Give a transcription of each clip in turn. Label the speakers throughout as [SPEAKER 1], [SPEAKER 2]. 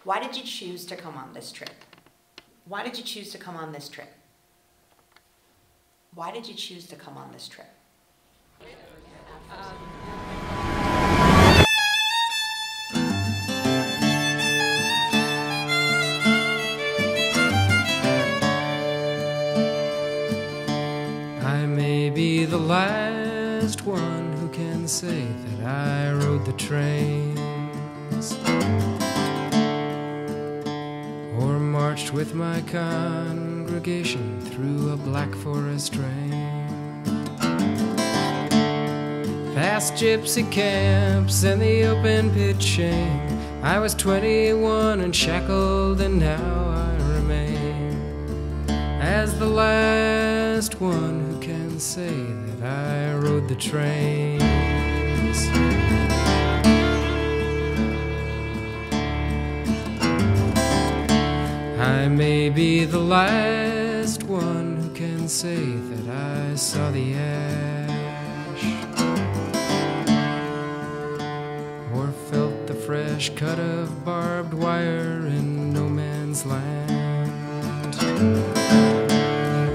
[SPEAKER 1] Why did you choose to come on this trip? Why did you choose to come on this trip? Why did you choose to come on this trip?
[SPEAKER 2] I may be the last one who can say that I rode the trains or marched with my congregation through a black forest rain, past gypsy camps and the open pit shame. I was 21 and shackled, and now I remain as the last one who can say that I rode the trains. I may be the last one who can say that I saw the ash or felt the fresh cut of barbed wire in no man's land,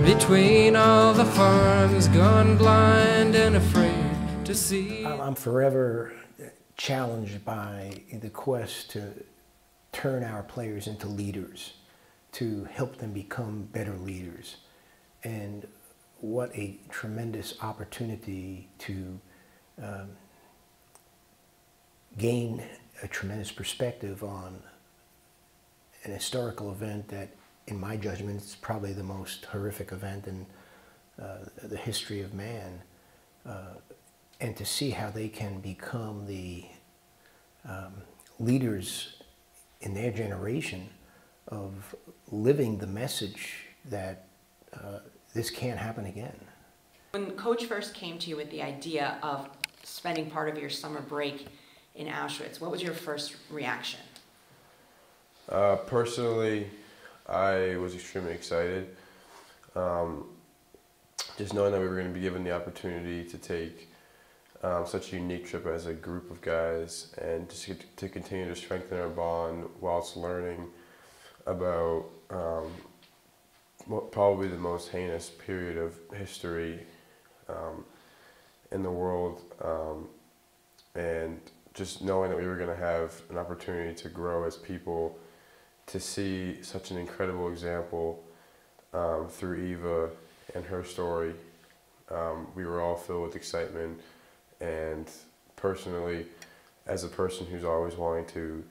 [SPEAKER 2] between all the farms gone blind and afraid to see.
[SPEAKER 3] I'm forever challenged by the quest to turn our players into leaders, to help them become better leaders. And what a tremendous opportunity to gain a tremendous perspective on an historical event that, in my judgment, is probably the most horrific event in the history of man, and to see how they can become the leaders in their generation of living the message that this can't happen again.
[SPEAKER 1] When Coach first came to you with the idea of spending part of your summer break in Auschwitz, what was your first reaction?
[SPEAKER 4] Personally, I was extremely excited. Just knowing that we were going to be given the opportunity to take such a unique trip as a group of guys, and just to continue to strengthen our bond whilst learning about probably the most heinous period of history in the world, and just knowing that we were going to have an opportunity to grow as people, to see such an incredible example through Eva and her story. We were all filled with excitement, and personally, as a person who's always wanting to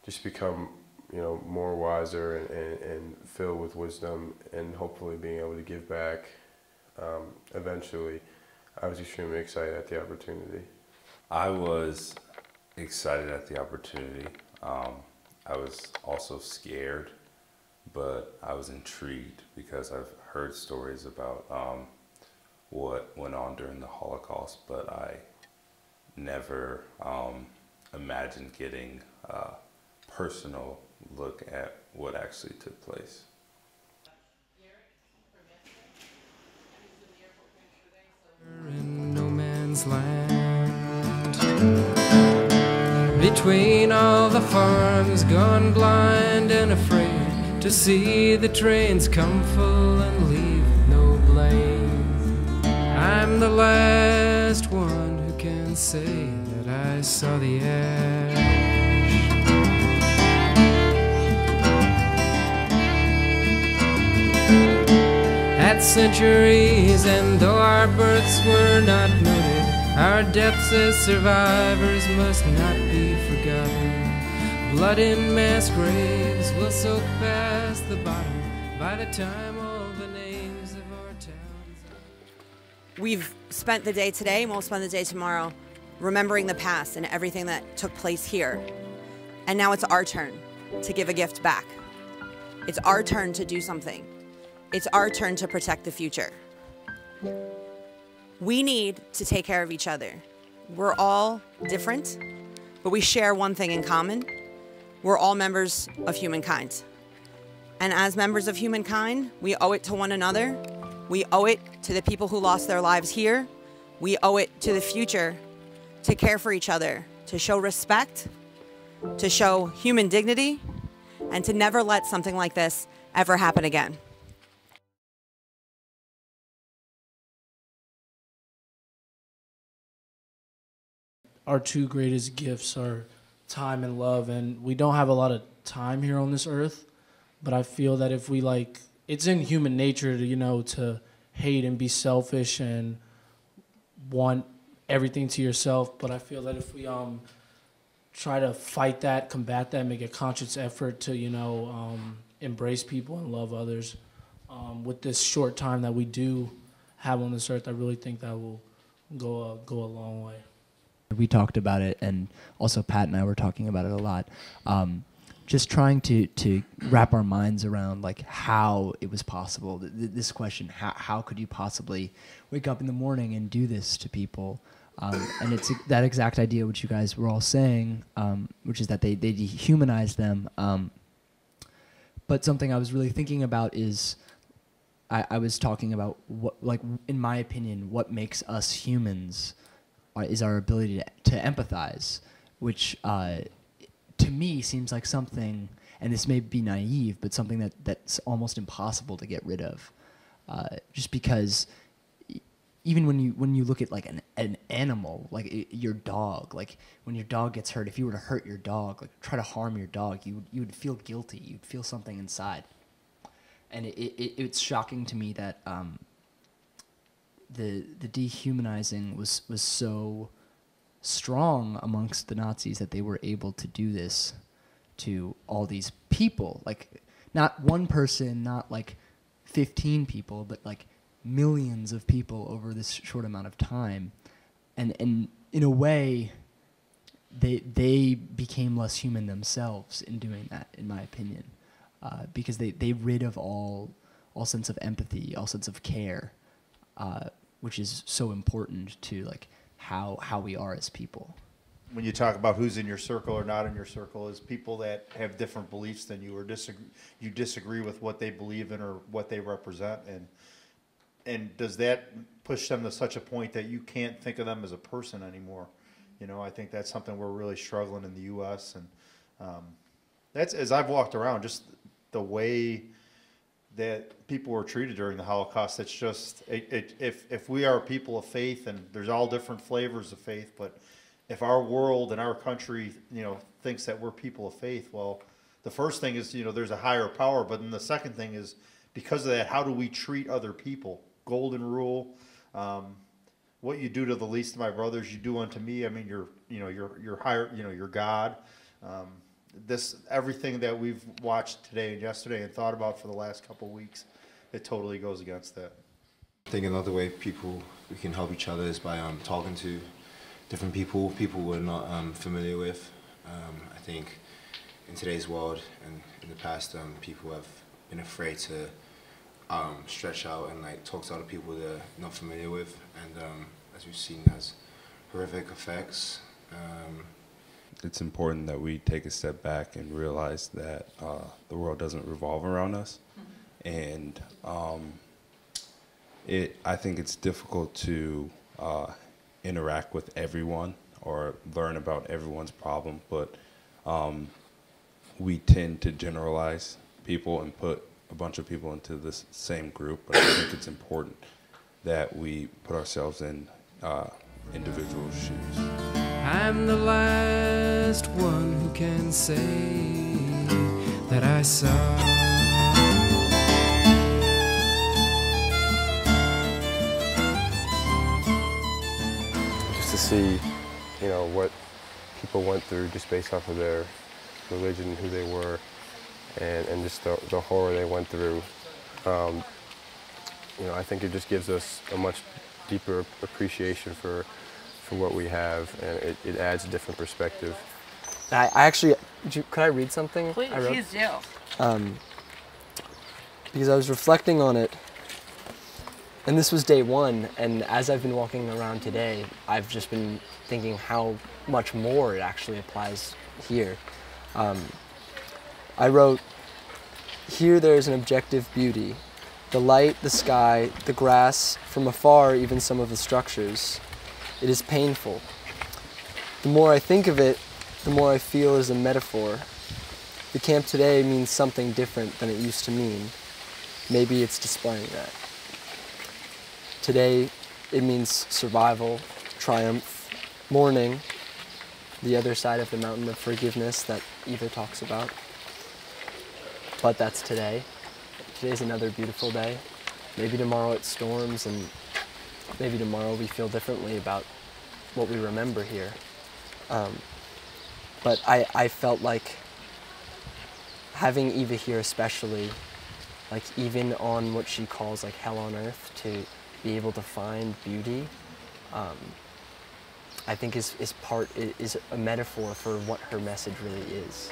[SPEAKER 4] just become, you know, more wiser and filled with wisdom, and hopefully being able to give back eventually, I was extremely excited at the opportunity.
[SPEAKER 5] I was excited at the opportunity. I was also scared, but I was intrigued because I've heard stories about what went on during the Holocaust, but I never imagined getting a personal look at what actually took place.
[SPEAKER 2] In no man's land, between all the farms gone blind and afraid to see the trains come full and leave no blame. I'm the last one who can say that I saw the ash. At centuries, and though our births were not noted, our deaths as survivors must not be forgotten. Blood in mass graves will soak past the bottom by the time all the names of our towns.
[SPEAKER 1] We've spent the day today, and we'll spend the day tomorrow, remembering the past and everything that took place here. And now it's our turn to give a gift back. It's our turn to do something. It's our turn to protect the future. We need to take care of each other. We're all different, but we share one thing in common. We're all members of humankind. And as members of humankind, we owe it to one another. We owe it to the people who lost their lives here. We owe it to the future to care for each other, to show respect, to show human dignity, and to never let something like this ever happen again.
[SPEAKER 6] Our two greatest gifts are time and love, and we don't have a lot of time here on this earth, but I feel that if we it's in human nature to, to hate and be selfish and want everything to yourself, but I feel that if we try to fight that, combat that, make a conscious effort to, embrace people and love others, with this short time that we do have on this earth, I really think that will go a long way.
[SPEAKER 7] We talked about it, and also Pat and I were talking about it a lot. Just trying to wrap our minds around how it was possible. This question: how could you possibly wake up in the morning and do this to people? And it's that exact idea which you guys were all saying, which is that they dehumanize them. But something I was really thinking about is, I was talking about what, in my opinion, what makes us humans is our ability to empathize, which to me seems like something, and this may be naive, but something that's almost impossible to get rid of. Just because even when you look at an animal, your dog, when your dog gets hurt, if you were to hurt your dog, try to harm your dog, you would feel guilty. You'd feel something inside. And it's shocking to me that the dehumanizing was so strong amongst the Nazis that they were able to do this to all these people. Not one person, not 15 people, but millions of people over this short amount of time. And in a way, they became less human themselves in doing that, in my opinion, because they rid of all sense of empathy, all sense of care, which is so important to how we are as people.
[SPEAKER 8] When you talk about who's in your circle or not in your circle, is people that have different beliefs than you, or you disagree with what they believe in or what they represent, and does that push them to such a point that you can't think of them as a person anymore? I think that's something we're really struggling in the U.S. and that's, as I've walked around, just the way that people were treated during the Holocaust. It's just, if we are people of faith, and there's all different flavors of faith, but if our world and our country, thinks that we're people of faith, well, the first thing is, there's a higher power, but then the second thing is, because of that, how do we treat other people? Golden rule, what you do to the least of my brothers, you do unto me. I mean, you're higher, you're God. Everything that we've watched today and yesterday and thought about for the last couple of weeks, it totally goes against that.
[SPEAKER 9] I think another way we can help each other is by talking to different people we're not familiar with. I think in today's world and in the past, people have been afraid to stretch out and talk to other people they're not familiar with, and as we've seen, has horrific effects.
[SPEAKER 5] It's important that we take a step back and realize that the world doesn't revolve around us, and I think it's difficult to interact with everyone or learn about everyone's problem, but we tend to generalize people and put a bunch of people into this same group. But I think it's important that we put ourselves in individual shoes.
[SPEAKER 2] I'm the last one who can say that I saw.
[SPEAKER 4] Just to see, what people went through just based off of their religion, who they were, and just the horror they went through. I think it just gives us a much deeper appreciation for what we have, and it adds a different perspective.
[SPEAKER 10] I actually, could I read something?
[SPEAKER 11] Please do.
[SPEAKER 10] Because I was reflecting on it, and this was day one, and as I've been walking around today, I've just been thinking how much more it actually applies here. I wrote, "Here there is an objective beauty, the light, the sky, the grass, from afar even some of the structures. It is painful. The more I think of it, the more I feel as a metaphor. The camp today means something different than it used to mean. Maybe it's displaying that. Today, it means survival, triumph, mourning, the other side of the mountain of forgiveness that Eva talks about. But that's today. Today's another beautiful day. Maybe tomorrow it storms, and maybe tomorrow we feel differently about what we remember here. But I felt like having Eva here especially, like even on what she calls like hell on earth, to be able to find beauty, I think is a metaphor for what her message really is.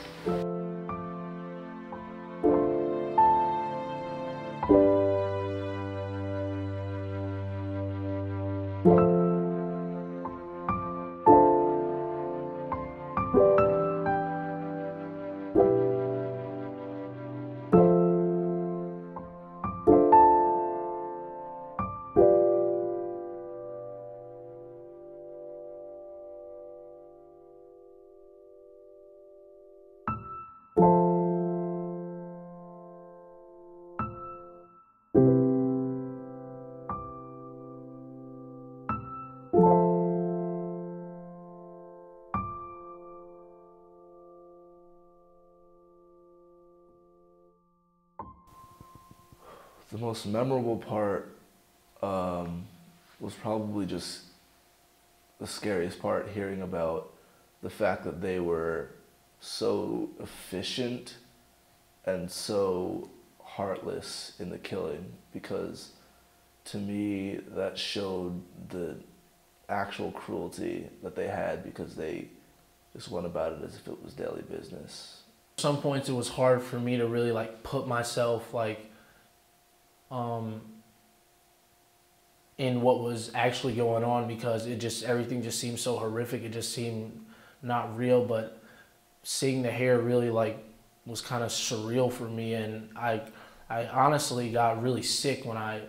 [SPEAKER 12] The most memorable part was probably just the scariest part, hearing about the fact that they were so efficient and so heartless in the killing, because to me that showed the actual cruelty that they had, because they just went about it as if it was daily business.
[SPEAKER 6] At some points it was hard for me to really like put myself like in what was actually going on, because everything just seemed so horrific. It just seemed not real, but seeing the hair really like was kind of surreal for me, and I honestly got really sick when I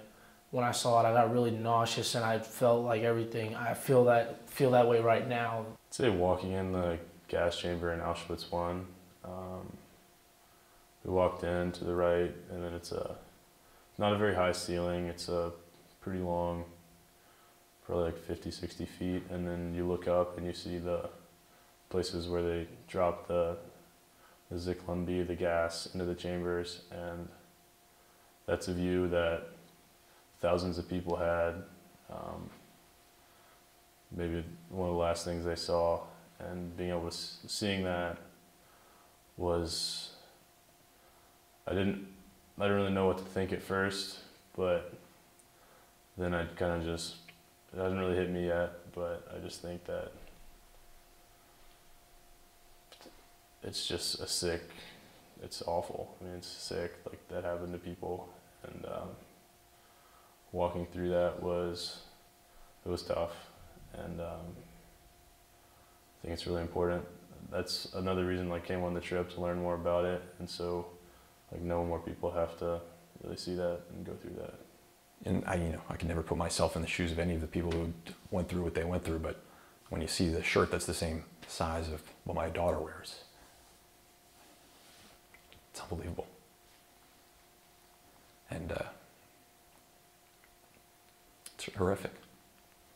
[SPEAKER 6] saw it. I got really nauseous, and I felt like everything. I feel that way right now.
[SPEAKER 4] I'd say walking in the gas chamber in Auschwitz 1, we walked in to the right, and then it's not a very high ceiling. It's a pretty long, probably like 50, 60 feet. And then you look up and you see the places where they drop the Zyklon B, the gas, into the chambers. And that's a view that thousands of people had. Maybe one of the last things they saw. And being able to, seeing that was, I didn't really know what to think at first, but then I kind of just, it hasn't really hit me yet, but I just think that it's just it's awful. I mean, it's sick, like that happened to people, and walking through that it was tough, and I think it's really important. That's another reason I came on the trip, to learn more about it, and so like no more people have to really see that and go through that.
[SPEAKER 13] And I can never put myself in the shoes of any of the people who went through what they went through, but when you see the shirt that's the same size of what my daughter wears, it's unbelievable. And it's horrific.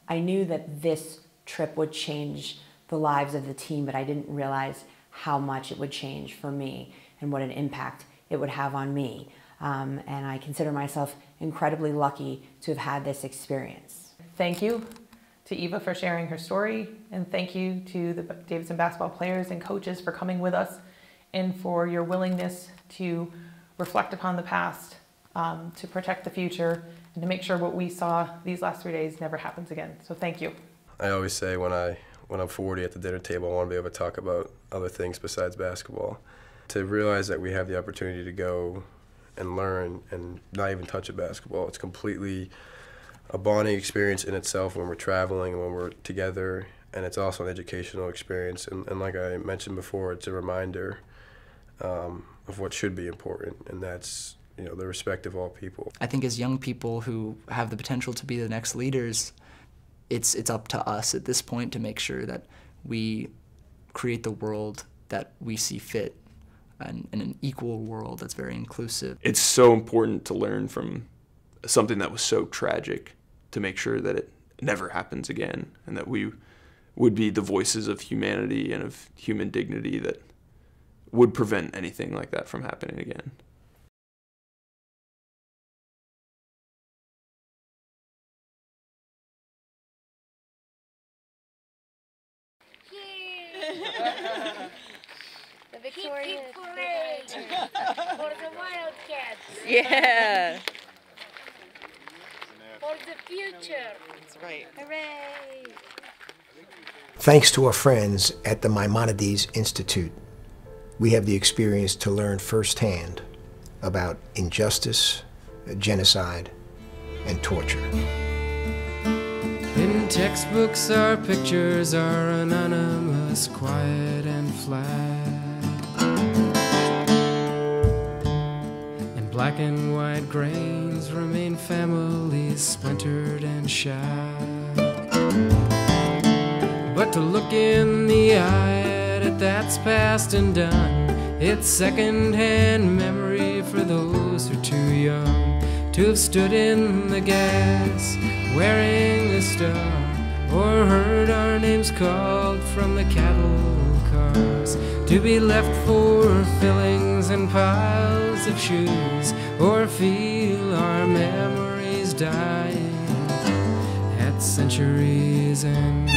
[SPEAKER 14] I knew that this trip would change the lives of the team, but I didn't realize how much it would change for me and what an impact it would have on me. And I consider myself incredibly lucky to have had this experience.
[SPEAKER 15] Thank you to Eva for sharing her story, and thank you to the Davidson basketball players and coaches for coming with us, and for your willingness to reflect upon the past, to protect the future, and to make sure what we saw these last 3 days never happens again. So thank you.
[SPEAKER 4] I always say when I'm 40 at the dinner table, I want to be able to talk about other things besides basketball. To realize that we have the opportunity to go and learn and not even touch a basketball. It's completely a bonding experience in itself when we're traveling and when we're together, and it's also an educational experience. And like I mentioned before, it's a reminder of what should be important, and that's the respect of all people.
[SPEAKER 7] I think as young people who have the potential to be the next leaders, it's up to us at this point to make sure that we create the world that we see fit
[SPEAKER 16] and an equal world that's very inclusive.
[SPEAKER 17] It's so important to learn from something that was so tragic to make sure that it never happens again, and that we would be the voices of humanity and of human dignity that would prevent anything like that from happening again.
[SPEAKER 18] The Victoria Parade for the Wildcats.
[SPEAKER 11] Yeah.
[SPEAKER 18] For the future.
[SPEAKER 11] That's right.
[SPEAKER 18] Hooray!
[SPEAKER 3] Thanks to our friends at the Maimonides Institute, we have the experience to learn firsthand about injustice, genocide, and torture.
[SPEAKER 2] In textbooks our pictures are anonymous, quiet and flat. And black and white grains remain families splintered and shattered. But to look in the eye at it that's past and done, it's second-hand memory for those who are too young to have stood in the gas wearing a star, or heard our names called from the cattle cars, to be left for fillings and piles of shoes, or feel our memories dying at centuries' end.